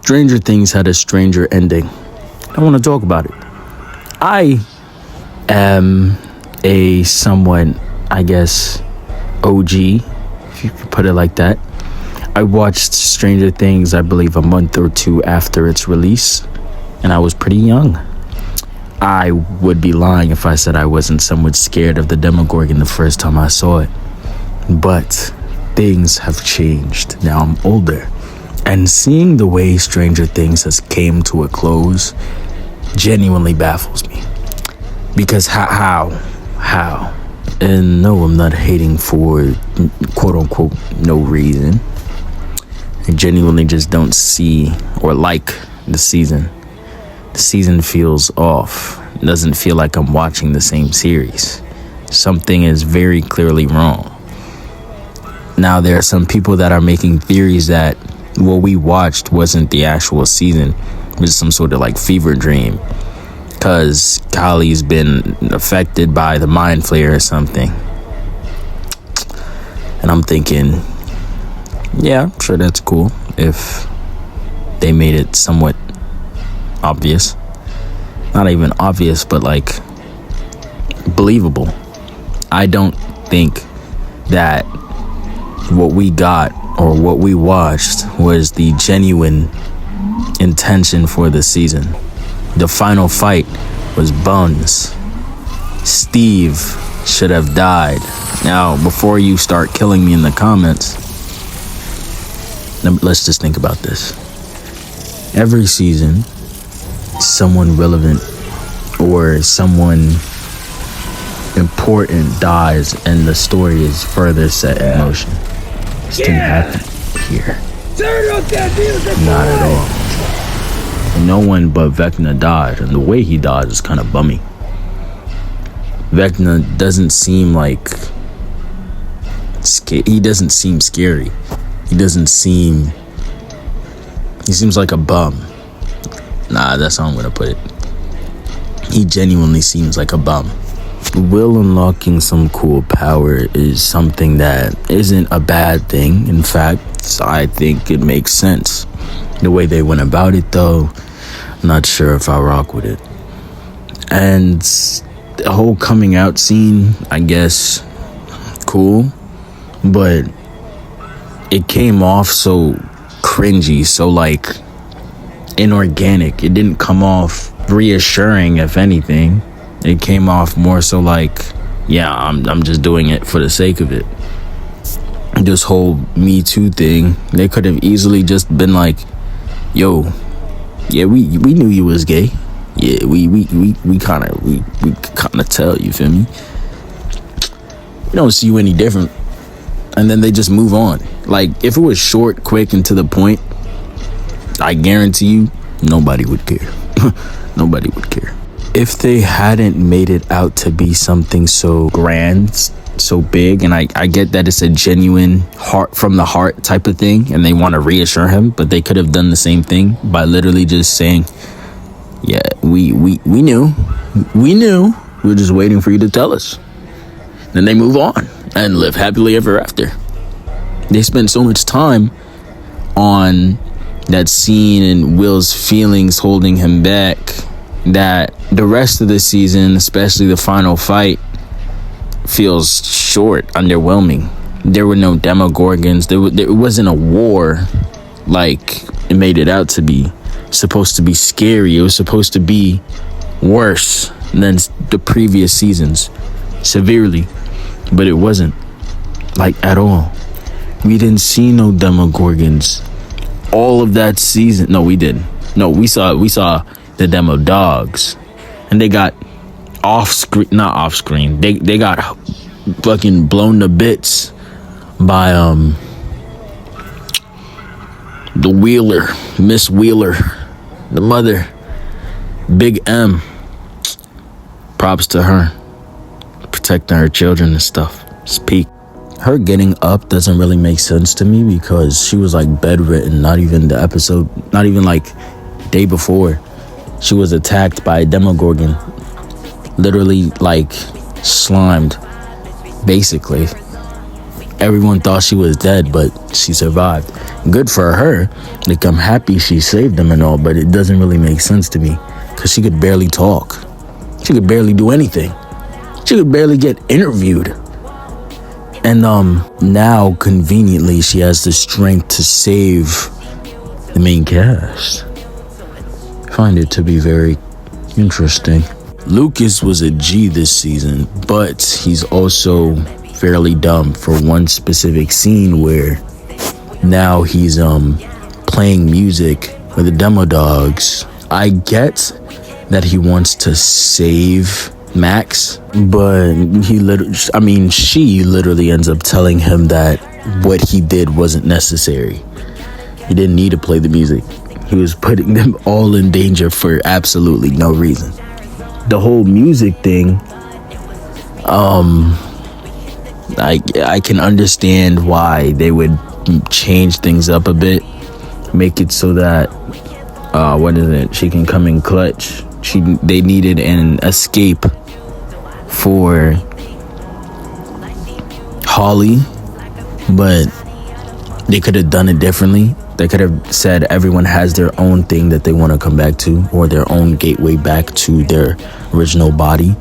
Stranger Things had a stranger ending. I want to talk about it. I am a somewhat, I guess, OG, if you could put it like that. I watched Stranger Things, I believe, a month or two after its release, and I was pretty young. I would be lying if I said I wasn't somewhat scared of the Demogorgon the first time I saw it. But things have changed. Now I'm older. And seeing the way Stranger Things has came to a close genuinely baffles me. Because how? And no, I'm not hating for quote-unquote no reason. I genuinely just don't see or like the season. The season feels off. It doesn't feel like I'm watching the same series. Something is very clearly wrong. Now, there are some people that are making theories that what we watched wasn't the actual season. It was some sort of like fever dream. Because Kylie's been affected by the mind-flayer or something. And I'm thinking, yeah, I'm sure that's cool if they made it somewhat obvious. Not even obvious, but like believable. I don't think that what we got or what we watched was the genuine intention for the season. The final fight was buns. Steve should have died. Now, before you start killing me in the comments, let's just think about this. Every season, someone relevant or someone important dies and the story is further set in motion. This didn't happen here. Not at all. No one but Vecna died, and the way he died is kind of bummy. Vecna doesn't seem like he doesn't seem scary. He seems like a bum. Nah, that's how I'm gonna put it. He genuinely seems like a bum. Will unlocking some cool power is something that isn't a bad thing. In fact, I think it makes sense. The way they went about it, though, I'm not sure if I rock with it. And the whole coming out scene, I guess, cool, but it came off so cringy, so like inorganic. It didn't come off reassuring, if anything. It came off more so like, yeah, I'm just doing it for the sake of it. This whole Me Too thing, they could have easily just been like, yo, yeah, we knew you was gay. Yeah, we kind of tell, you feel me? We don't see you any different. And then they just move on. Like, if it was short, quick, and to the point, I guarantee you, nobody would care. Nobody would care. If they hadn't made it out to be something so grand, so big, and I get that it's a genuine heart from the heart type of thing, and they want to reassure him, but they could have done the same thing by literally just saying, yeah, we knew. We're just waiting for you to tell us. Then they move on and live happily ever after. They spend so much time on that scene and Will's feelings holding him back that the rest of the season, especially the final fight, feels short, underwhelming. There were no Demogorgons. There wasn't a war like it made it out to be. Supposed to be scary. It was supposed to be worse than the previous seasons, severely, but it wasn't, like, at all. We didn't see no Demogorgons all of that season. No, we didn't. No, we saw the Demo dogs, and they got not off screen. They got fucking blown to bits by the Wheeler, Miss Wheeler, the mother, Big M. Props to her, protecting her children and stuff. It's peak. Her getting up doesn't really make sense to me because she was like bedridden. Not even the episode, not even like day before, she was attacked by a Demogorgon, literally like slimed. Basically, everyone thought she was dead, but she survived. good for her. Like, I'm happy she saved them and all, but it doesn't really make sense to me because she could barely talk. She could barely do anything. She could barely get interviewed. And now conveniently she has the strength to save the main cast. I find it to be very interesting. Lucas was a G this season, but he's also fairly dumb for one specific scene where now he's playing music with the demo dogs. I get that he wants to save Max, but she literally ends up telling him that what he did wasn't necessary. He didn't need to play the music. He was putting them all in danger for absolutely no reason. The whole music thing, I can understand why they would change things up a bit, make it so that she can come in clutch. They needed an escape for Holly, but they could have done it differently. They could have said everyone has their own thing that they want to come back to, or their own gateway back to their original body.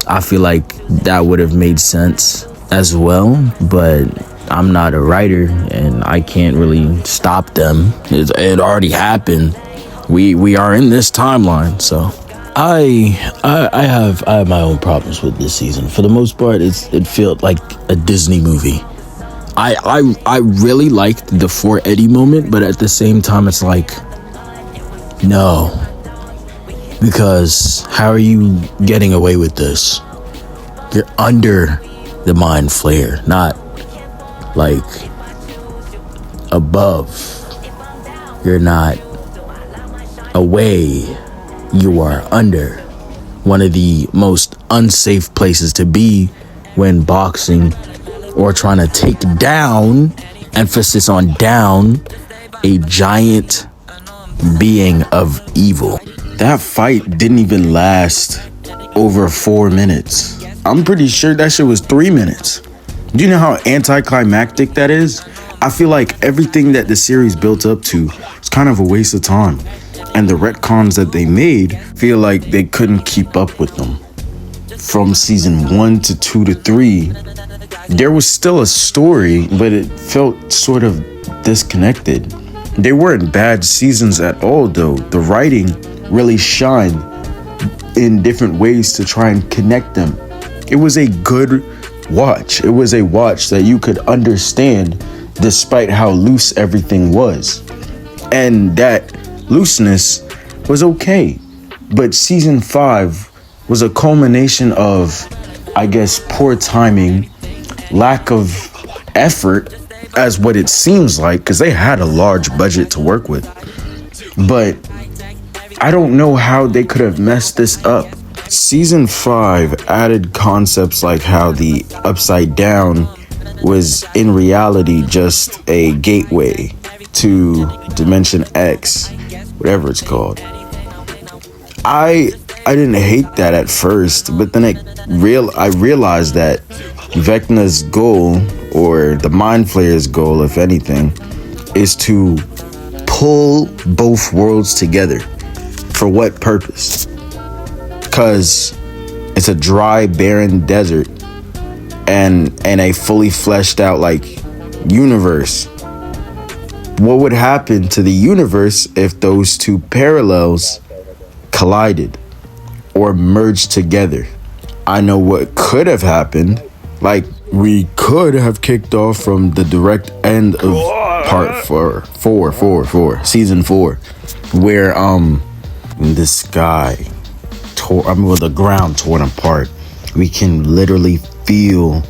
I feel like that would have made sense as well, but I'm not a writer and I can't really stop them. It already happened. We are in this timeline, so I have my own problems with this season. For the most part, it felt like a Disney movie. I really liked the For Eddie moment, but at the same time, it's like, no, because how are you getting away with this? You're under the mind-flayer, not like above. You're not away. You are under. One of the most unsafe places to be when boxing or trying to take down, emphasis on down, a giant being of evil. That fight didn't even last over 4 minutes. I'm pretty sure that shit was 3 minutes. Do you know how anticlimactic that is? I feel like everything that the series built up to is kind of a waste of time. And the retcons that they made feel like they couldn't keep up with them. From season 1 to 2 to 3, there was still a story, but it felt sort of disconnected. They weren't bad seasons at all, though. The writing really shined in different ways to try and connect them. It was a good watch. It was a watch that you could understand despite how loose everything was. And that looseness was okay. But season 5 was a culmination of, I guess, poor timing, lack of effort, as what it seems like, because they had a large budget to work with. But I don't know how they could have messed this up. Season 5 added concepts like how the Upside Down was in reality just a gateway to Dimension X, whatever it's called. I didn't hate that at first, but then I realized that Vecna's goal, or the mind-flayer's goal, if anything, is to pull both worlds together. For what purpose? Because it's a dry, barren desert and a fully fleshed out universe. What would happen to the universe if those two parallels collided or merged together? I know what could have happened. We could have kicked off from the direct end of part 4, season 4, where the sky the ground torn apart. We can literally feel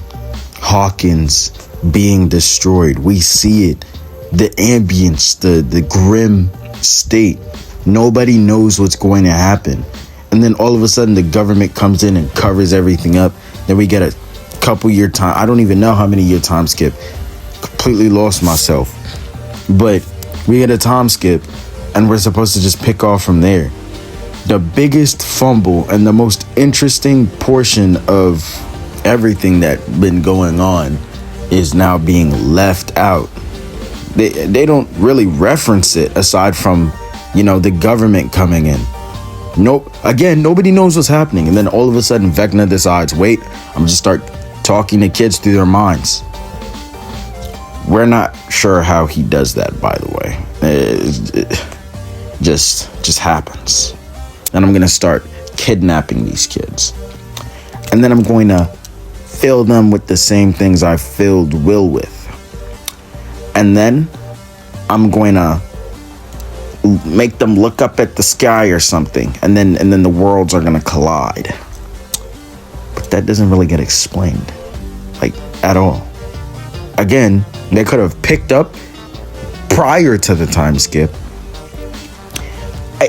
Hawkins being destroyed. We see it, the ambience, the grim state. Nobody knows what's going to happen, and then all of a sudden the government comes in and covers everything up. Then we get a couple year time. I don't even know how many year time skip. Completely lost myself. But we get a time skip and we're supposed to just pick off from there. The biggest fumble and the most interesting portion of everything that's been going on is now being left out. They don't really reference it aside from, you know, the government coming in. Nope. Again, nobody knows what's happening. And then all of a sudden, Vecna decides, wait, I'm just start talking to kids through their minds. We're not sure how he does that, by the way. It just happens. And I'm going to start kidnapping these kids. And then I'm going to fill them with the same things I filled Will with. And then I'm going to make them look up at the sky or something, and then the worlds are gonna collide. But that doesn't really get explained, like, at all. Again, they could have picked up prior to the time skip.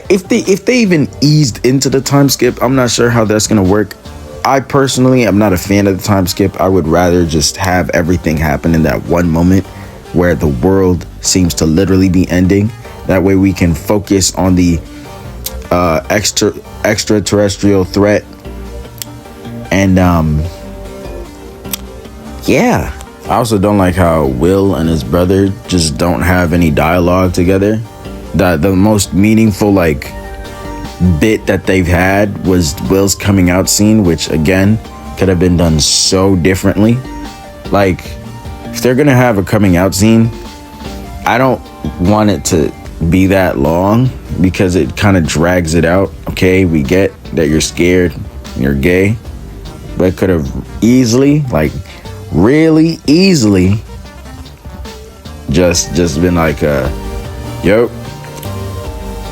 If they even eased into the time skip, I'm not sure how that's gonna work. I personally am not a fan of the time skip. I would rather just have everything happen in that one moment where the world seems to literally be ending. That way we can focus on the extraterrestrial threat. And yeah. I also don't like how Will and his brother just don't have any dialogue together. The most meaningful like bit that they've had was Will's coming out scene, which again could have been done so differently. Like, if they're gonna have a coming out scene, I don't want it to be that long because it kind of drags it out. Okay, we get that you're scared, you're gay, but it could have easily, like really easily, just been like, yo,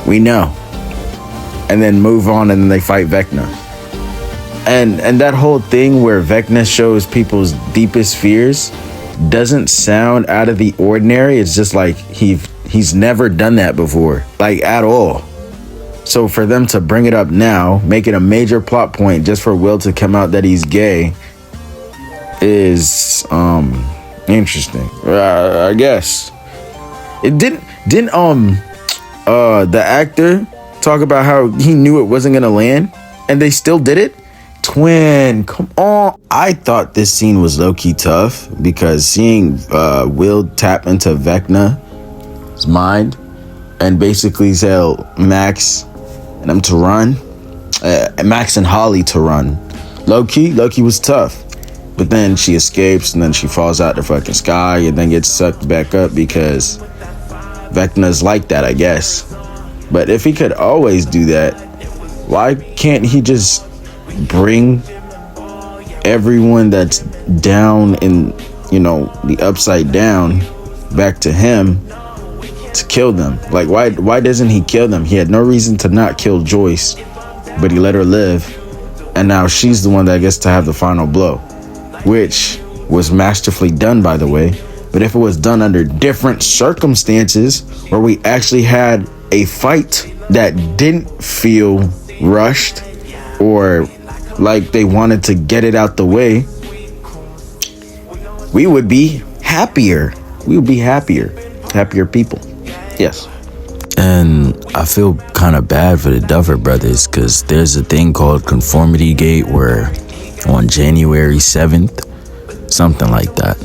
we know, and then move on, and then they fight Vecna. And that whole thing where Vecna shows people's deepest fears doesn't sound out of the ordinary. It's just like he's never done that before, like, at all. So for them to bring it up now, make it a major plot point just for Will to come out that he's gay is interesting. I guess it didn't the actor talk about how he knew it wasn't gonna land and they still did it. Twin, come on. I thought this scene was low-key tough because seeing Will tap into Vecna's mind and basically tell Max and them to run, Max and Holly to run. Low-key was tough. But then she escapes and then she falls out the fucking sky and then gets sucked back up because Vecna's like that, I guess. But if he could always do that, why can't he just bring everyone that's down in, you know, the upside down back to him to kill them? Like, why doesn't he kill them? He had no reason to not kill Joyce, but he let her live, and now she's the one that gets to have the final blow, which was masterfully done, by the way. But if it was done under different circumstances where we actually had a fight that didn't feel rushed or like they wanted to get it out the way, we would be happier. We would be happier people. Yes. And I feel kind of bad for the Duffer brothers because there's a thing called Conformity Gate where on January 7th, something like that,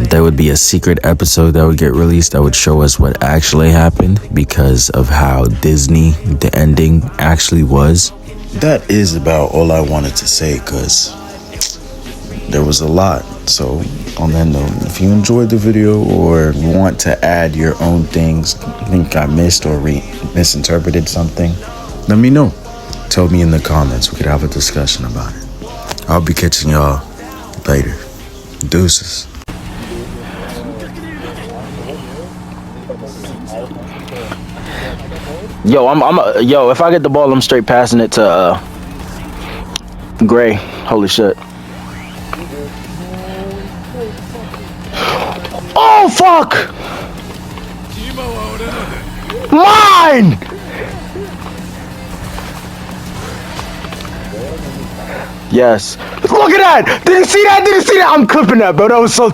there would be a secret episode that would get released that would show us what actually happened because of how Disney, the ending actually was. That is about all I wanted to say because there was a lot. So on that note, if you enjoyed the video or want to add your own things, think I missed or misinterpreted something, let me know. Tell me in the comments. We could have a discussion about it. I'll be catching y'all later. Deuces. Yo, if I get the ball, I'm straight passing it to Gray. Holy shit. Oh fuck! Mine! Yes. Look at that! Did you see that? I'm clipping that, bro. That was so